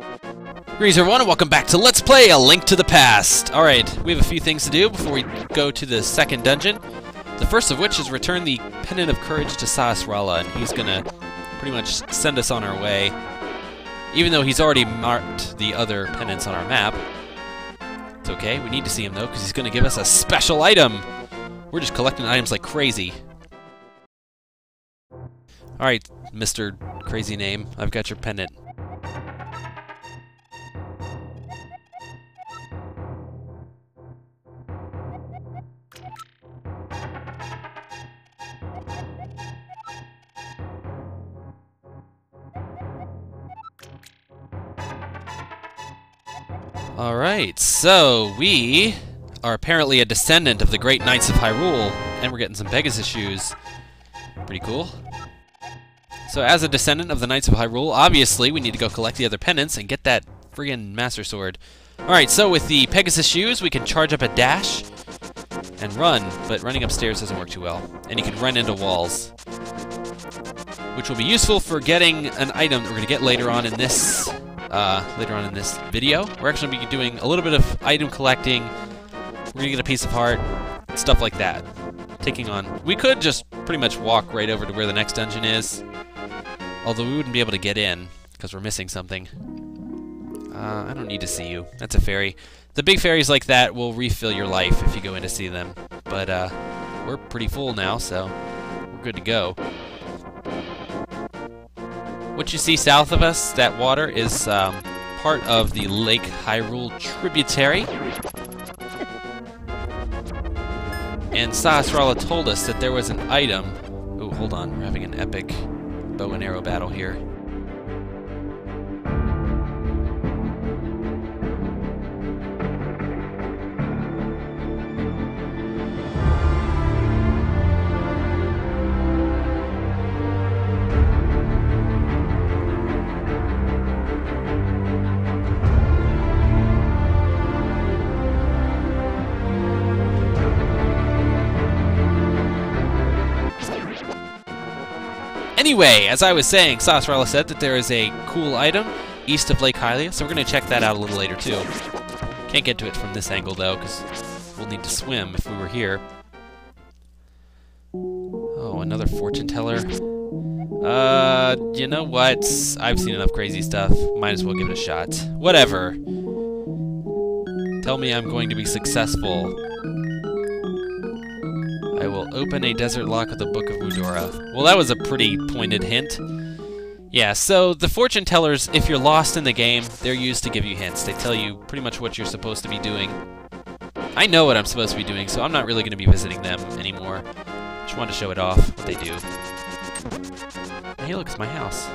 Greetings everyone and welcome back to Let's Play A Link to the Past. Alright, we have a few things to do before we go to the second dungeon. The first of which is return the Pendant of Courage to Sahasrara, and he's gonna pretty much send us on our way. Even though he's already marked the other pendants on our map. It's okay, we need to see him though, because he's gonna give us a special item! We're just collecting items like crazy. Alright, Mr. Crazy Name, I've got your pendant. Alright, so we are apparently a descendant of the great Knights of Hyrule, and we're getting some Pegasus shoes. Pretty cool. So as a descendant of the Knights of Hyrule, obviously we need to go collect the other pendants and get that friggin' Master Sword. Alright, so with the Pegasus shoes, we can charge up a dash and run, but running upstairs doesn't work too well. And you can run into walls, which will be useful for getting an item that we're going to get later on in this video. We're actually going to be doing a little bit of item collecting. We're going to get a piece of heart, stuff like that. Taking on... We could just pretty much walk right over to where the next dungeon is. Although we wouldn't be able to get in, because we're missing something. I don't need to see you. That's a fairy. The big fairies like that will refill your life if you go in to see them. But, we're pretty full now, so we're good to go. What you see south of us, that water, is part of the Lake Hyrule tributary. And Sahasrara told us that there was an item... Ooh, hold on, we're having an epic bow and arrow battle here. Anyway, as I was saying, Sahasrara said that there is a cool item east of Lake Hylia, so we're going to check that out a little later too. Can't get to it from this angle though, because we'll need to swim if we were here. Oh, another fortune teller. You know what? I've seen enough crazy stuff. Might as well give it a shot. Whatever. Tell me I'm going to be successful. I will open a desert lock with the Book of Mudora. Well, that was a pretty pointed hint. Yeah, so the fortune tellers, if you're lost in the game, they're used to give you hints. They tell you pretty much what you're supposed to be doing. I know what I'm supposed to be doing, so I'm not really going to be visiting them anymore. Just wanted to show it off, what they do. Hey, look, it's my house.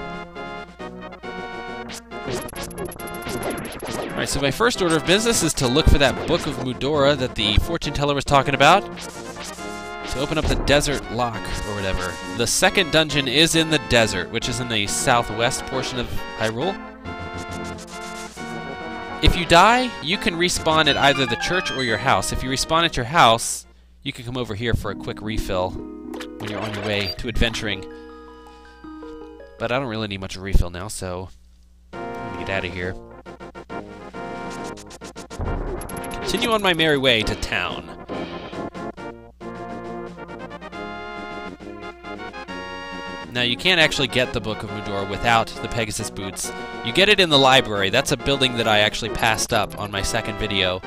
Alright, so my first order of business is to look for that Book of Mudora that the fortune teller was talking about. To open up the desert lock, or whatever. The second dungeon is in the desert, which is in the southwest portion of Hyrule. If you die, you can respawn at either the church or your house. If you respawn at your house, you can come over here for a quick refill when you're on your way to adventuring. But I don't really need much of a refill now, so I'm gonna get out of here. Continue on my merry way to town. Now, you can't actually get the Book of Mudora without the Pegasus boots. You get it in the library. That's a building that I actually passed up on my second video.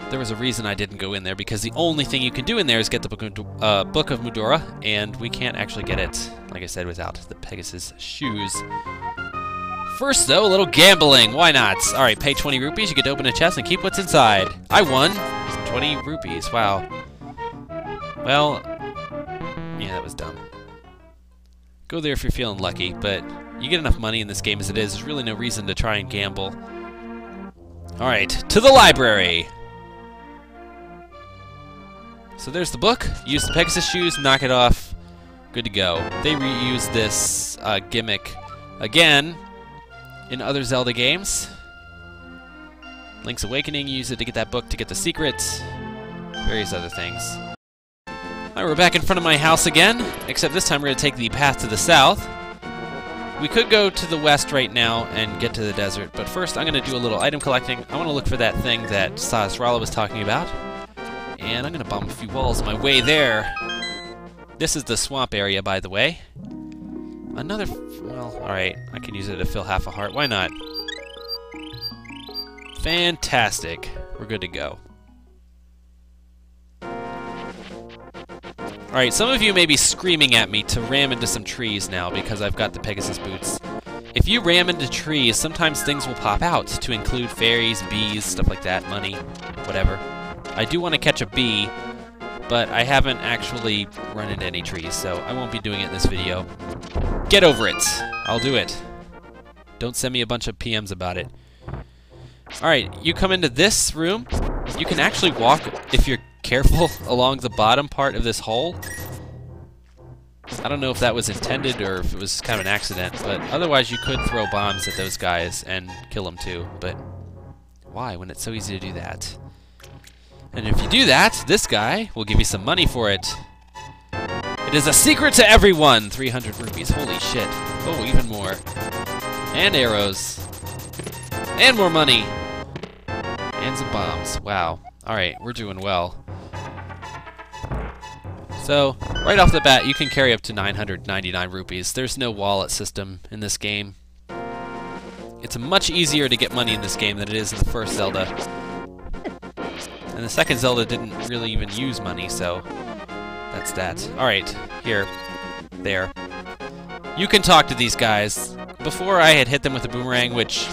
There was a reason I didn't go in there, because the only thing you can do in there is get the Book of Mudora, and we can't actually get it, like I said, without the Pegasus shoes. First, though, a little gambling. Why not? Alright, pay 20 rupees, you get to open a chest and keep what's inside. I won 20 rupees. Wow. Well, yeah, that was dumb. Go there if you're feeling lucky, but you get enough money in this game as it is. There's really no reason to try and gamble. Alright, to the library! So there's the book. Use the Pegasus shoes, knock it off. Good to go. They reuse this gimmick again in other Zelda games. Link's Awakening, use it to get that book to get the secret. Various other things. Alright, we're back in front of my house again, except this time we're going to take the path to the south. We could go to the west right now and get to the desert, but first I'm going to do a little item collecting. I want to look for that thing that Sasrala was talking about, and I'm going to bomb a few walls on my way there. This is the swamp area, by the way. Another... well, alright, I can use it to fill half a heart. Why not? Fantastic. We're good to go. Alright, some of you may be screaming at me to ram into some trees now because I've got the Pegasus boots. If you ram into trees, sometimes things will pop out, to include fairies, bees, stuff like that, money, whatever. I do want to catch a bee, but I haven't actually run into any trees, so I won't be doing it in this video. Get over it! I'll do it. Don't send me a bunch of PMs about it. Alright, you come into this room. You can actually walk, if you're careful, along the bottom part of this hole. I don't know if that was intended or if it was kind of an accident, but otherwise you could throw bombs at those guys and kill them too, but why when it's so easy to do that? And if you do that, this guy will give you some money for it. It is a secret to everyone! 300 rupees, holy shit. Oh, even more. And arrows. And more money! And some bombs, wow. Alright, we're doing well. So, right off the bat, you can carry up to 999 rupees. There's no wallet system in this game. It's much easier to get money in this game than it is in the first Zelda. And the second Zelda didn't really even use money, so that's that. Alright, here. There. You can talk to these guys. Before I had hit them with a boomerang, which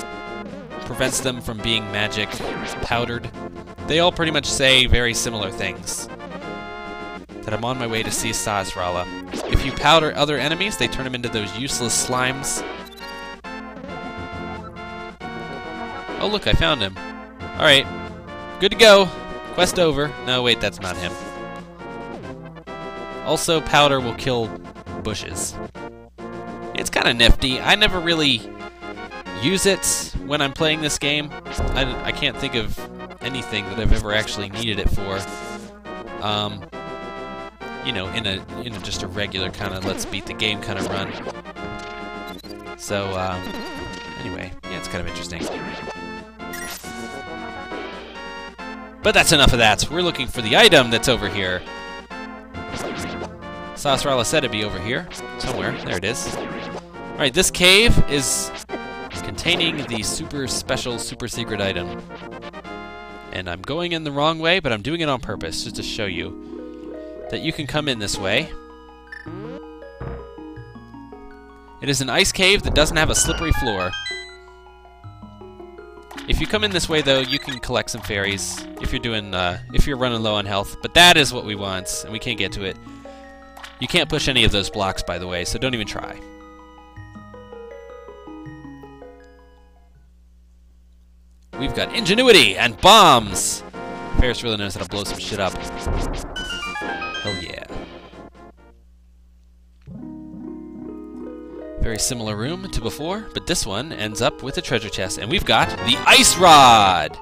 prevents them from being magic powdered. They all pretty much say very similar things. That I'm on my way to see Sasrala. If you powder other enemies, they turn them into those useless slimes. Oh look, I found him. Alright, good to go. Quest over. No, wait, that's not him. Also, powder will kill bushes. It's kind of nifty. I never really use it when I'm playing this game. I can't think of anything that I've ever actually needed it for. You know, in a just a regular kind of let's beat the game kind of run. So, anyway, yeah, it's kind of interesting. But that's enough of that. We're looking for the item that's over here. Sasrala said it'd be over here, somewhere. There it is. Alright, this cave is containing the super special, super secret item. And I'm going in the wrong way, but I'm doing it on purpose, just to show you that you can come in this way. It is an ice cave that doesn't have a slippery floor. If you come in this way, though, you can collect some fairies if you're doing, if you're running low on health. But that is what we want, and we can't get to it. You can't push any of those blocks, by the way, so don't even try. We've got ingenuity and bombs. Ferris really knows how to blow some shit up. Hell yeah. Very similar room to before, but this one ends up with a treasure chest, and we've got the ice rod.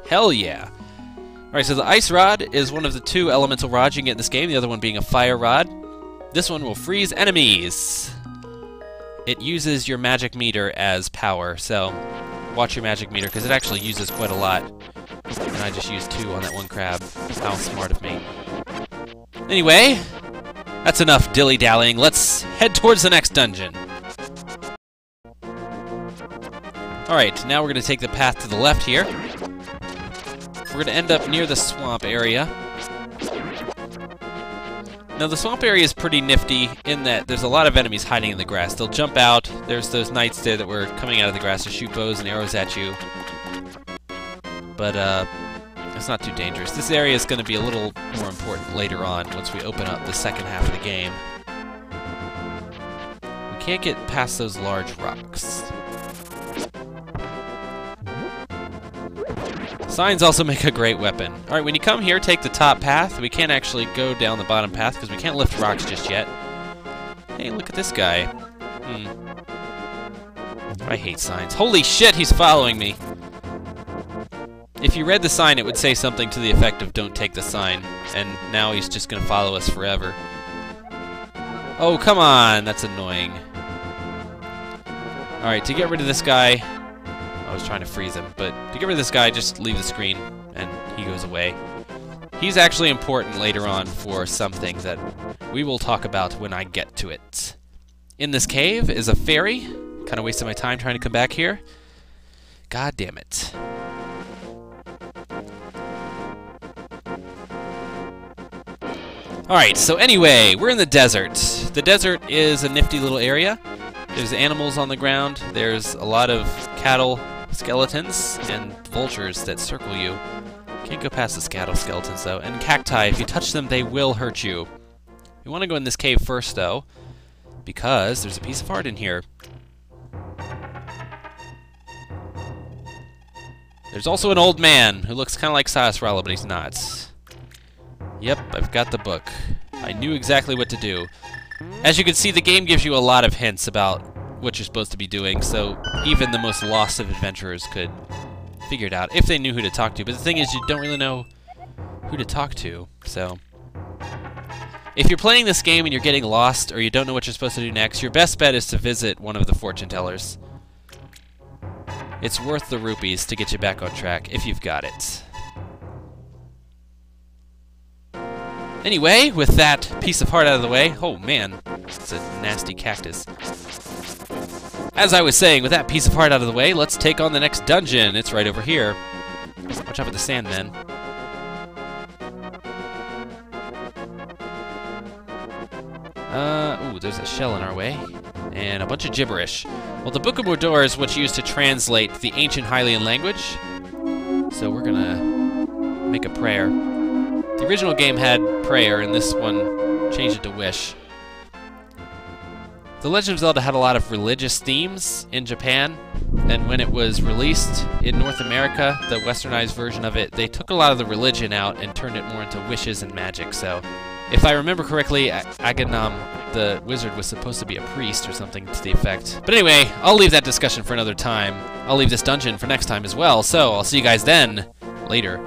Hell yeah. Alright, so the ice rod is one of the two elemental rods you can get in this game, the other one being a fire rod. This one will freeze enemies. It uses your magic meter as power, so watch your magic meter, because it actually uses quite a lot. And I just used 2 on that one crab. How smart of me. Anyway, that's enough dilly-dallying. Let's head towards the next dungeon. Alright, now we're going to take the path to the left here. We're going to end up near the swamp area. Now, the swamp area is pretty nifty in that there's a lot of enemies hiding in the grass. They'll jump out. There's those knights there that were coming out of the grass to shoot bows and arrows at you. But, it's not too dangerous. This area is going to be a little more important later on once we open up the second half of the game. We can't get past those large rocks. Signs also make a great weapon. Alright, when you come here, take the top path. We can't actually go down the bottom path because we can't lift rocks just yet. Hey, look at this guy. I hate signs. Holy shit, he's following me! If you read the sign, it would say something to the effect of don't take the sign. And now he's just gonna follow us forever. Oh, come on! That's annoying. Alright, to get rid of this guy... I was trying to freeze him, but to get rid of this guy, just leave the screen, and he goes away. He's actually important later on for something that we will talk about when I get to it. In this cave is a fairy. Kind of wasted my time trying to come back here. God damn it. Alright, so anyway, we're in the desert. The desert is a nifty little area. There's animals on the ground. There's a lot of cattle, skeletons, and vultures that circle you. Can't go past the cattle skeletons, though. And cacti, if you touch them, they will hurt you. You want to go in this cave first, though, because there's a piece of art in here. There's also an old man who looks kind of like Sarasrala, but he's not. Yep, I've got the book. I knew exactly what to do. As you can see, the game gives you a lot of hints about what you're supposed to be doing, so even the most lost of adventurers could figure it out if they knew who to talk to. But the thing is, you don't really know who to talk to, so... If you're playing this game and you're getting lost, or you don't know what you're supposed to do next, your best bet is to visit one of the fortune tellers. It's worth the rupees to get you back on track, if you've got it. Anyway, with that piece of heart out of the way... Oh, man. It's a nasty cactus. As I was saying, with that piece of heart out of the way, let's take on the next dungeon. It's right over here. Watch out for the Sandmen. Ooh, there's a shell in our way. And a bunch of gibberish. Well, the Book of Mordor is what's used to translate the ancient Hylian language. So we're gonna make a prayer. The original game had prayer, and this one changed it to wish. The Legend of Zelda had a lot of religious themes in Japan, and when it was released in North America, the westernized version of it, they took a lot of the religion out and turned it more into wishes and magic. So, if I remember correctly, Aghanim, the wizard, was supposed to be a priest or something to the effect. But anyway, I'll leave that discussion for another time. I'll leave this dungeon for next time as well, so I'll see you guys then. Later.